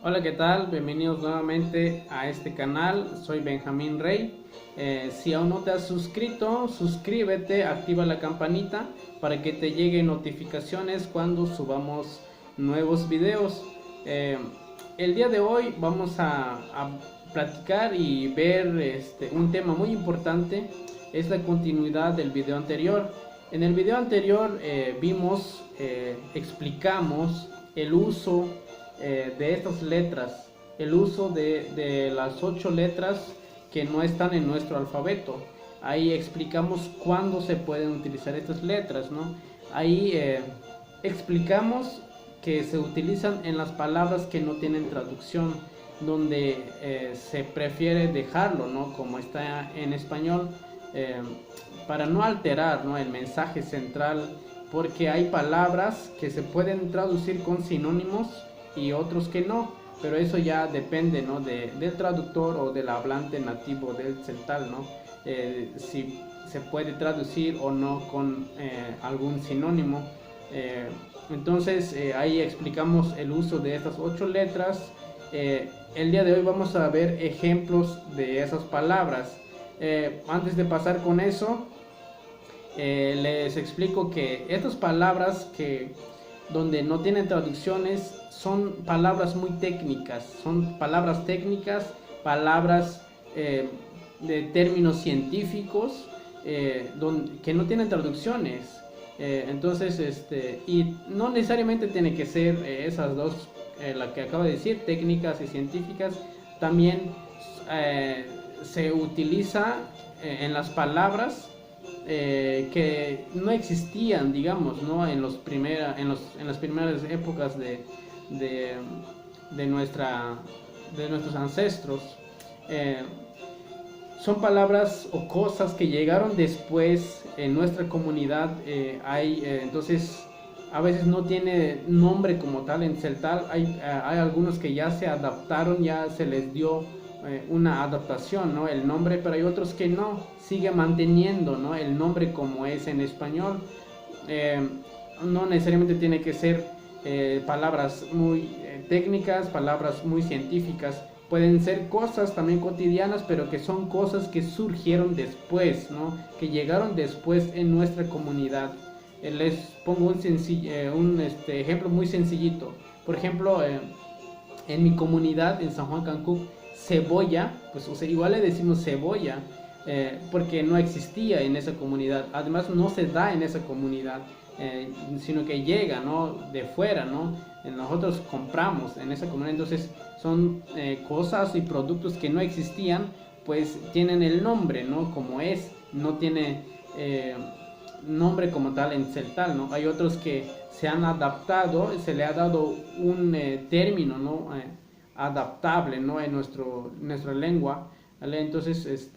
Hola, ¿qué tal? Bienvenidos nuevamente a este canal. Soy Benjamín Rey. Si aún no te has suscrito, suscríbete, activa la campanita para que te lleguen notificaciones cuando subamos nuevos videos. Eh, el día de hoy vamos a platicar y ver un tema muy importante. Es la continuidad del video anterior. En el video anterior explicamos el uso de estas letras, el uso de las 8 letras que no están en nuestro alfabeto. Ahí explicamos cuándo se pueden utilizar estas letras, ¿no? Ahí explicamos que se utilizan en las palabras que no tienen traducción, donde se prefiere dejarlo, ¿no? Como está en español, eh, para no alterar, ¿no?, el mensaje central, porque hay palabras que se pueden traducir con sinónimos y otros que no, pero eso ya depende, ¿no?, del traductor o del hablante nativo del celtal, ¿no? Si se puede traducir o no con algún sinónimo. Ahí explicamos el uso de estas 8 letras. El día de hoy vamos a ver ejemplos de esas palabras. Antes de pasar con eso, les explico que estas palabras que donde no tienen traducciones son palabras muy técnicas, son palabras técnicas, palabras de términos científicos, que no tienen traducciones. Y no necesariamente tiene que ser esas dos, la que acabo de decir, técnicas y científicas. También se utiliza en las palabras que no existían, digamos, ¿no?, en las primeras épocas de nuestros ancestros. Son palabras o cosas que llegaron después en nuestra comunidad. Entonces a veces no tiene nombre como tal en celtal. Hay algunos que ya se adaptaron, ya se les dio una adaptación, ¿no?, el nombre, pero hay otros que no, sigue manteniendo, ¿no?, el nombre como es en español. No necesariamente tiene que ser palabras muy técnicas, palabras muy científicas. Pueden ser cosas también cotidianas, pero que son cosas que surgieron después, ¿no?, que llegaron después en nuestra comunidad. Les pongo un ejemplo muy sencillito. Por ejemplo, en mi comunidad, en San Juan Cancún, cebolla, pues, o sea, igual le decimos cebolla, porque no existía en esa comunidad. Además, no se da en esa comunidad, sino que llega, ¿no?, de fuera, ¿no? Nosotros compramos en esa comunidad. Entonces son cosas y productos que no existían, pues tienen el nombre, ¿no?, como es, no tiene nombre como tal en celtal, ¿no? Hay otros que se han adaptado, se le ha dado un término, ¿no?, adaptable, ¿no?, en nuestra lengua, ¿vale? Entonces,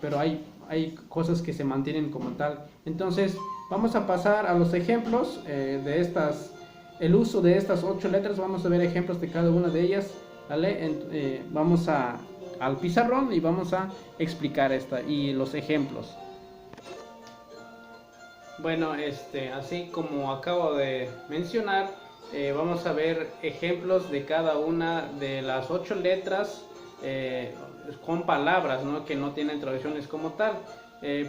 pero hay cosas que se mantienen como tal. Entonces vamos a pasar a los ejemplos el uso de estas 8 letras. Vamos a ver ejemplos de cada una de ellas, ¿vale? Vamos al pizarrón y vamos a explicar los ejemplos. Bueno, así como acabo de mencionar, vamos a ver ejemplos de cada una de las 8 letras, con palabras, ¿no?, que no tienen traducciones como tal.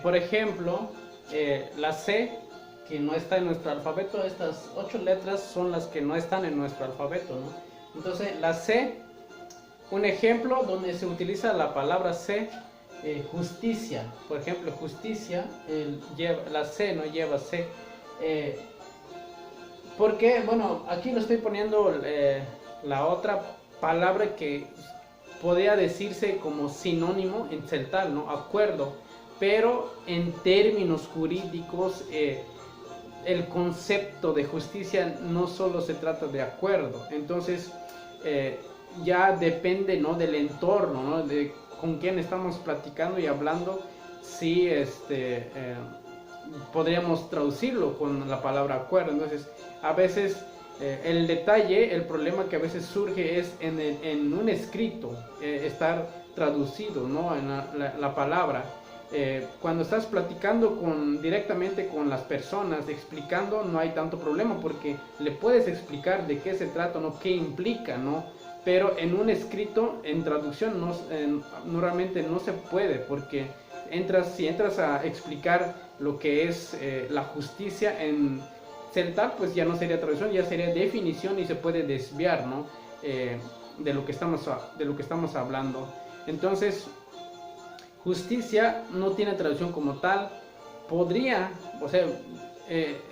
Por ejemplo, la C, que no está en nuestro alfabeto. Estas 8 letras son las que no están en nuestro alfabeto, ¿no? Entonces, la C, un ejemplo donde se utiliza la palabra C, justicia. Por ejemplo, justicia, la C no lleva C. Porque, bueno, aquí lo estoy poniendo la otra palabra que podría decirse como sinónimo en celtal, ¿no?, acuerdo. Pero en términos jurídicos, el concepto de justicia no solo se trata de acuerdo. Entonces, ya depende, ¿no?, del entorno, ¿no?, de con quién estamos platicando y hablando, si podríamos traducirlo con la palabra acuerdo. Entonces, a veces el problema que a veces surge es en un escrito, estar traducido, ¿no?, en la palabra. Cuando estás platicando directamente con las personas, explicando, no hay tanto problema, porque le puedes explicar de qué se trata, ¿no?, qué implica, ¿no?, pero en un escrito, en traducción, normalmente no se puede, porque si entras a explicar lo que es la justicia en celtal, pues ya no sería traducción, ya sería definición y se puede desviar, ¿no? De lo que estamos hablando. Entonces, justicia no tiene traducción como tal. Podría, o sea,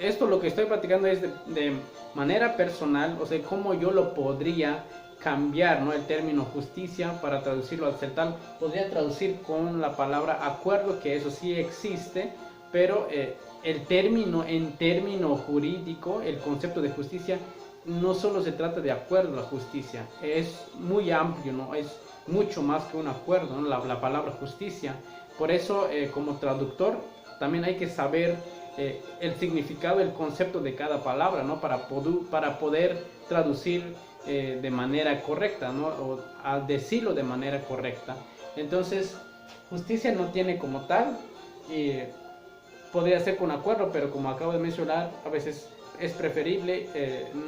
esto lo que estoy platicando es de manera personal, o sea, cómo yo lo podría cambiar, ¿no? El término justicia para traducirlo al celtal. Podría traducir con la palabra acuerdo, que eso sí existe, pero en término jurídico, el concepto de justicia no solo se trata de acuerdo. La justicia es muy amplio, ¿no? Es mucho más que un acuerdo, ¿no? La palabra justicia. Por eso, como traductor, también hay que saber el significado, el concepto de cada palabra, ¿no? Para poder traducir de manera correcta, ¿no? O a decirlo de manera correcta. Entonces, justicia no tiene como tal, podría ser con acuerdo, pero como acabo de mencionar, a veces es preferible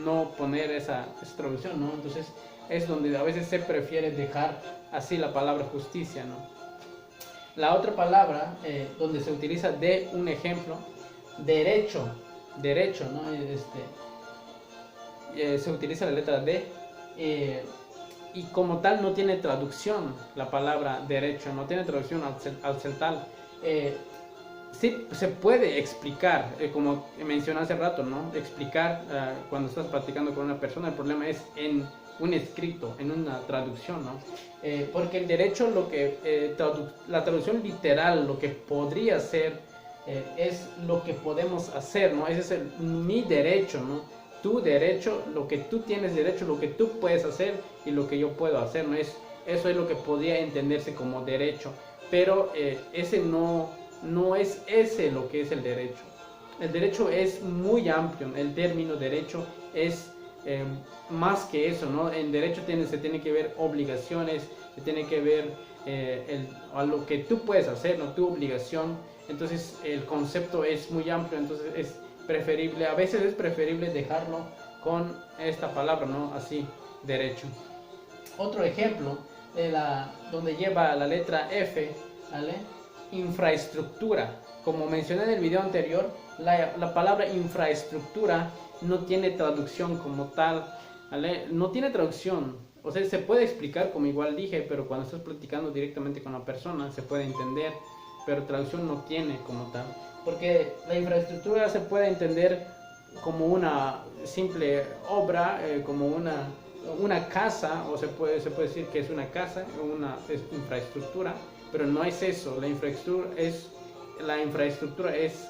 no poner esa traducción, ¿no? Entonces, es donde a veces se prefiere dejar así la palabra justicia, ¿no? La otra palabra donde se utiliza de un ejemplo, derecho, ¿no? Se utiliza la letra D, y como tal no tiene traducción. La palabra derecho no tiene traducción al celtal. Sí se puede explicar, como mencioné hace rato, ¿no? Explicar cuando estás platicando con una persona. El problema es en un escrito, en una traducción, ¿no? Porque el derecho, la traducción literal, lo que podría ser, es lo que podemos hacer, ¿no? Ese es mi derecho, ¿no? Tu derecho, lo que tú tienes derecho, lo que tú puedes hacer y lo que yo puedo hacer, ¿no? Eso es lo que podría entenderse como derecho, pero ese no es ese lo que es el derecho. El derecho es muy amplio, el término derecho es más que eso, ¿no? En derecho se tiene que ver obligaciones, se tiene que ver a lo que tú puedes hacer, ¿no? Tu obligación. Entonces el concepto es muy amplio, entonces a veces es preferible dejarlo con esta palabra, ¿no? Así, derecho. Otro ejemplo, donde lleva la letra F, ¿vale? Infraestructura. Como mencioné en el video anterior, la palabra infraestructura no tiene traducción como tal, ¿vale? No tiene traducción. O sea, se puede explicar, como igual dije, pero cuando estás platicando directamente con la persona se puede entender, pero traducción no tiene como tal. Porque la infraestructura se puede entender como una simple obra, como una casa, o se puede decir que es una casa, es infraestructura, pero no es eso. La infraestructura es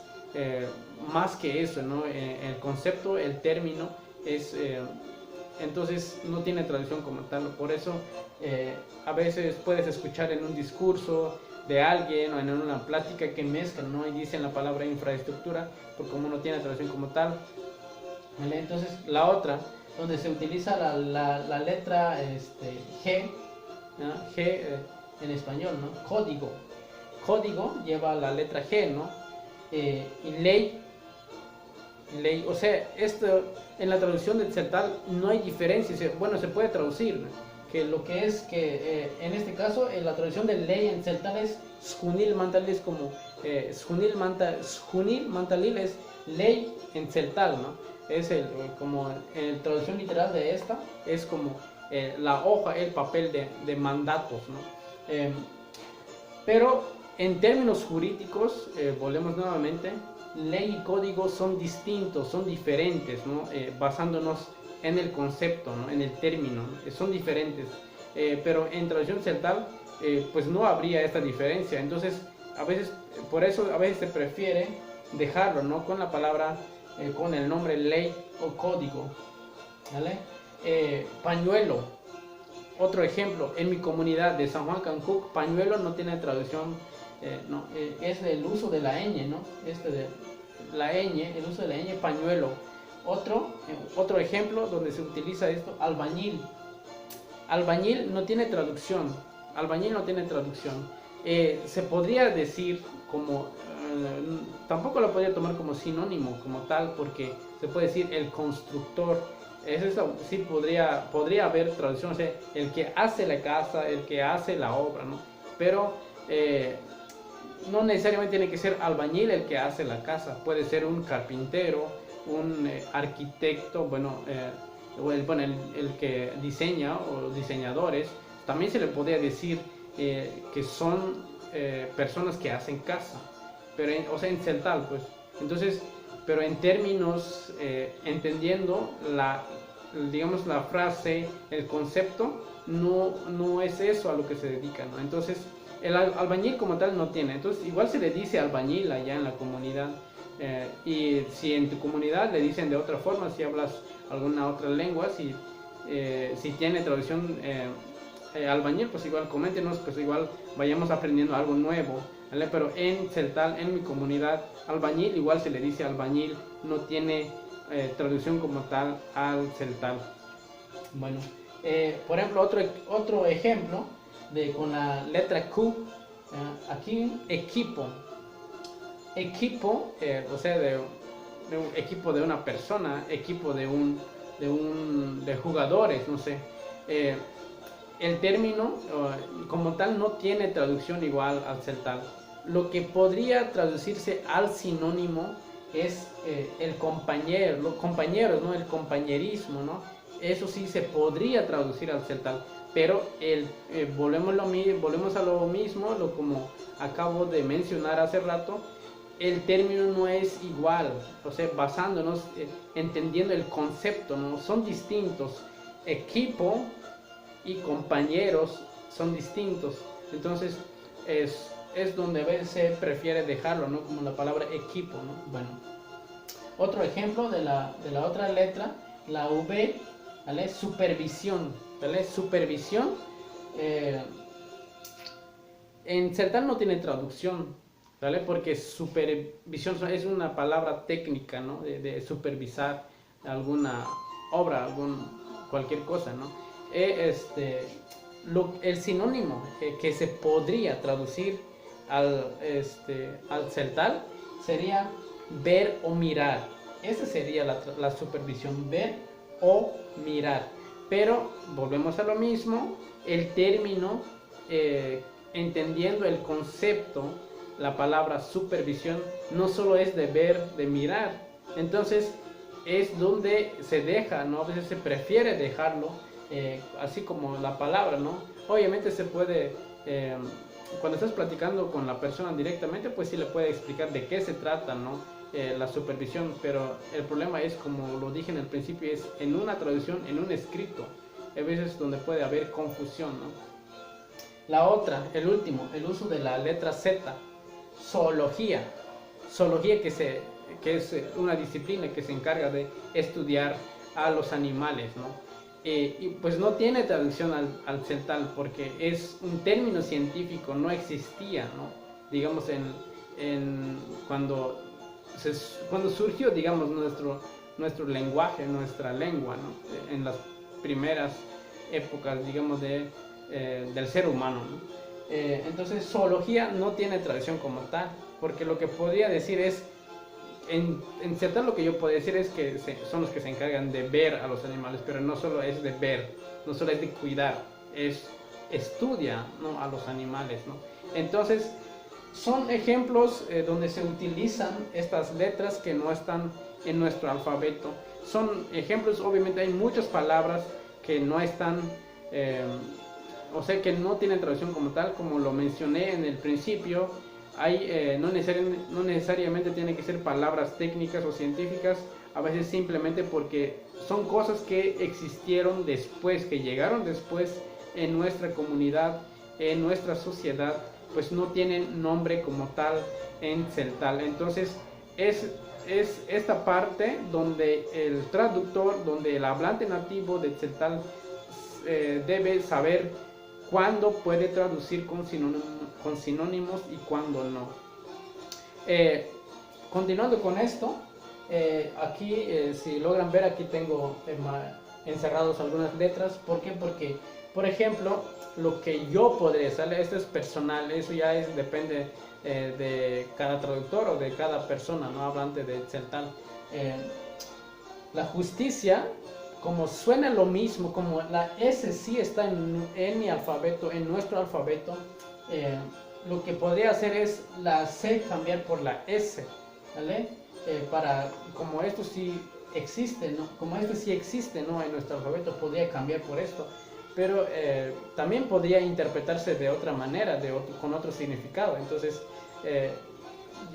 más que eso, ¿no? El concepto, el término es entonces no tiene traducción como tal. Por eso a veces puedes escuchar en un discurso de alguien o en una plática que mezclan, ¿no? Y dicen la palabra infraestructura, porque como no tiene traducción como tal, ¿vale? Entonces la otra, donde se utiliza la letra G, ¿no? G en español, ¿no? Código lleva la letra G, ¿no? Y ley, o sea, esto en la traducción del celtal no hay diferencia. Bueno, se puede traducir, ¿no? Que lo que es que en este caso la traducción de ley en celtal es Sjunil Mantalil, es como Sjunil Mantalil es ley en celtal, ¿no? Es como en traducción literal de esta es como la hoja, el papel de mandatos, ¿no? Pero en términos jurídicos, volvemos nuevamente, ley y código son distintos, son diferentes, ¿no? Basándonos en el concepto, ¿no? En el término, ¿no? Son diferentes, pero en traducción celtal pues no habría esta diferencia. Entonces a veces, por eso a veces se prefiere dejarlo, ¿no? Con la palabra, con el nombre ley o código, ¿vale? Pañuelo, otro ejemplo, en mi comunidad de San Juan Cancuc, pañuelo no tiene traducción, no, es el uso de la ñ, ¿no? De la ñ, el uso de la ñ, pañuelo. Otro ejemplo donde se utiliza esto, albañil. Albañil no tiene traducción. Albañil no tiene traducción. Se podría decir como, tampoco lo podría tomar como sinónimo como tal, porque se puede decir el constructor. Es eso, sí podría haber traducción, o sea, el que hace la casa, el que hace la obra, ¿no? Pero no necesariamente tiene que ser albañil el que hace la casa, puede ser un carpintero, un arquitecto, el que diseña o diseñadores, también se le podría decir que son personas que hacen casa, pero o sea, en celtal, pues. Entonces, pero en términos, entendiendo digamos, la frase, el concepto, no es eso a lo que se dedica, ¿no? Entonces, el albañil como tal no tiene, entonces igual se le dice albañil allá en la comunidad, y si en tu comunidad le dicen de otra forma, si hablas alguna otra lengua, si tiene traducción albañil, pues igual coméntenos, pues igual vayamos aprendiendo algo nuevo, ¿vale? Pero en celtal, en mi comunidad, albañil igual se le dice albañil, no tiene traducción como tal al celtal. Bueno, por ejemplo, otro ejemplo con la letra Q, aquí equipo, o sea, de un equipo de una persona, equipo de jugadores, no sé. El término como tal no tiene traducción igual al celtal. Lo que podría traducirse al sinónimo es el compañero, los compañeros, ¿no? El compañerismo, ¿no? Eso sí se podría traducir al celtal, pero volvemos a lo mismo, como acabo de mencionar hace rato, el término no es igual, o sea, basándonos, entendiendo el concepto, ¿no? Son distintos. Equipo y compañeros son distintos, entonces es donde a veces se prefiere dejarlo, ¿no? Como la palabra equipo, ¿no? Bueno, otro ejemplo de la otra letra, la V, ¿vale? Supervisión, ¿vale? Supervisión, en celtal no tiene traducción, ¿vale? Porque supervisión es una palabra técnica, ¿no? De supervisar alguna obra, cualquier cosa, ¿no? El sinónimo que se podría traducir al celtal sería ver o mirar. Esa sería la supervisión, ver o mirar. Pero volvemos a lo mismo, el término, entendiendo el concepto, la palabra supervisión no solo es de ver, de mirar. Entonces es donde se deja, ¿no? A veces se prefiere dejarlo así como la palabra, ¿no? Obviamente se puede, cuando estás platicando con la persona directamente, pues sí le puede explicar de qué se trata, ¿no? La supervisión, pero el problema es, como lo dije en el principio, es en una traducción, en un escrito, a veces donde puede haber confusión, ¿no? La otra, el último, el uso de la letra Z, zoología, que es una disciplina que se encarga de estudiar a los animales, ¿no? Y pues no tiene traducción al celtal porque es un término científico, no existía, ¿no? Digamos, cuando surgió, digamos, nuestro lenguaje, nuestra lengua, ¿no? En las primeras épocas, digamos, del ser humano, ¿no? Entonces, zoología no tiene traducción como tal, porque lo que podría decir es, en celtal lo que yo puedo decir es que son los que se encargan de ver a los animales, pero no solo es de ver, no solo es de cuidar, estudia, ¿no? A los animales, ¿no? Entonces, son ejemplos donde se utilizan estas letras que no están en nuestro alfabeto. Son ejemplos, obviamente hay muchas palabras que no están, o sea, que no tienen traducción como tal, como lo mencioné en el principio. No necesariamente tienen que ser palabras técnicas o científicas, a veces simplemente porque son cosas que existieron después, que llegaron después en nuestra comunidad, en nuestra sociedad, pues no tienen nombre como tal en celtal. Entonces es esta parte donde el traductor, donde el hablante nativo de celtal debe saber cuándo puede traducir con sinónimos y cuándo no. Continuando con esto, aquí si logran ver, aquí tengo encerrados algunas letras. ¿Por qué? Porque, por ejemplo, lo que yo podría hacer, esto es personal, eso ya depende de cada traductor o de cada persona, no hablante de celtal. La justicia, como suena lo mismo, como la S sí está en mi alfabeto, en nuestro alfabeto, lo que podría hacer es la C cambiar por la S, ¿vale? Para, como esto sí existe, ¿no? Como esto sí existe, ¿no? En nuestro alfabeto podría cambiar por esto, pero también podría interpretarse de otra manera, con otro significado. Entonces,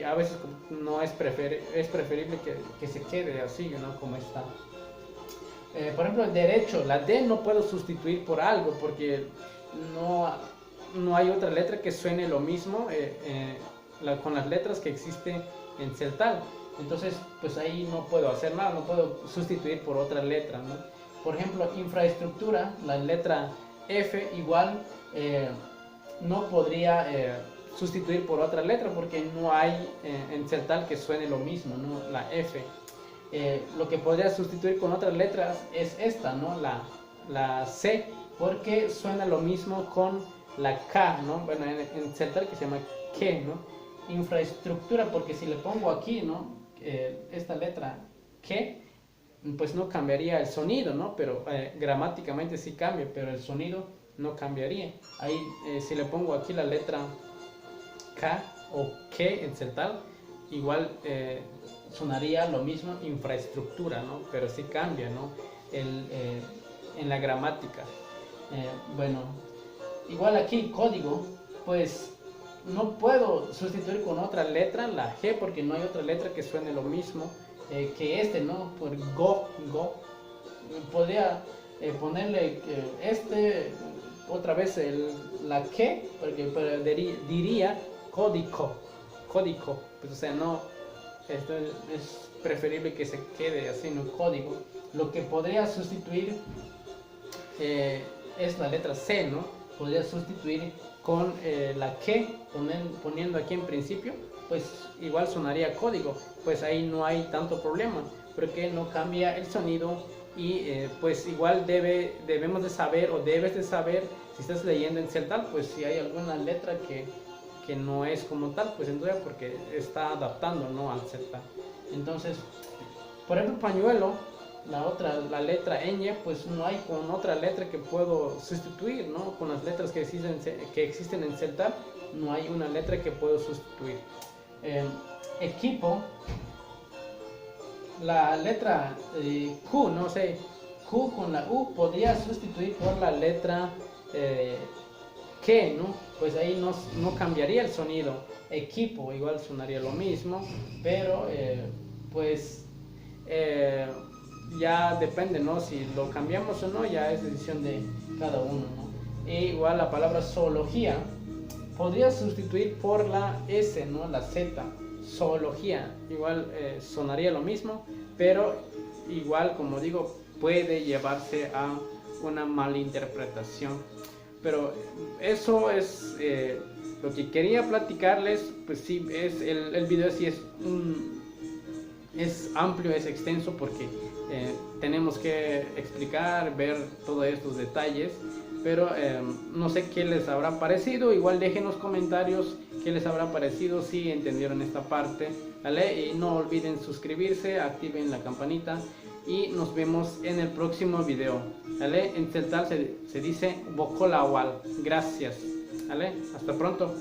a veces no es, es preferible que se quede así, ¿no? Como está. Por ejemplo, el derecho, la D no puedo sustituir por algo porque no hay otra letra que suene lo mismo con las letras que existen en celtal. Entonces, pues ahí no puedo hacer nada, no puedo sustituir por otra letra, ¿no? Por ejemplo, infraestructura, la letra F igual no podría sustituir por otra letra porque no hay en celtal que suene lo mismo, ¿no? La F. Lo que podría sustituir con otras letras es esta, ¿no? La C, porque suena lo mismo con la K, ¿no? Bueno, en celtal que se llama que, ¿no? Infraestructura, porque si le pongo aquí, ¿no? Esta letra que, pues no cambiaría el sonido, ¿no? Pero gramáticamente sí cambia, pero el sonido no cambiaría. Ahí, si le pongo aquí la letra K o que en celtal, igual sonaría lo mismo, infraestructura, ¿no? Pero sí cambia, ¿no? En la gramática. Bueno, igual aquí código, pues no puedo sustituir con otra letra la G porque no hay otra letra que suene lo mismo que este, ¿no? Por go. Podría ponerle otra vez la que, porque diría código, pues o sea, no, esto es preferible que se quede así, no código. Lo que podría sustituir es la letra C, ¿no? Podría sustituir con la que, poniendo aquí en principio, pues igual sonaría código, pues ahí no hay tanto problema, porque no cambia el sonido y pues igual debemos de saber o debes de saber si estás leyendo en celtal, pues si hay alguna letra que no es como tal, pues entonces porque está adaptando, ¿no? Al celtal. Entonces, por ejemplo, pañuelo, la letra ñ, pues no hay con otra letra que puedo sustituir, ¿no? Con las letras que existen en celtal, no hay una letra que puedo sustituir. Equipo, la letra Q, no sé, Q con la U podría sustituir por la letra que, ¿no? Pues ahí no cambiaría el sonido. Equipo igual sonaría lo mismo, pero pues ya depende, ¿no? Si lo cambiamos o no, ya es decisión de cada uno, ¿no? E igual la palabra zoología podría sustituir por la S, ¿no? La Z, zoología, igual sonaría lo mismo, pero igual, como digo, puede llevarse a una malinterpretación. Pero eso es lo que quería platicarles. Pues sí, el video sí es amplio, es extenso porque tenemos que explicar, ver todos estos detalles, pero no sé qué les habrá parecido. Igual dejen los comentarios qué les habrá parecido, si entendieron esta parte, ¿vale? Y no olviden suscribirse, activen la campanita y nos vemos en el próximo video, ¿vale? En celtal se dice Bokolawal. Gracias, ¿vale? Hasta pronto.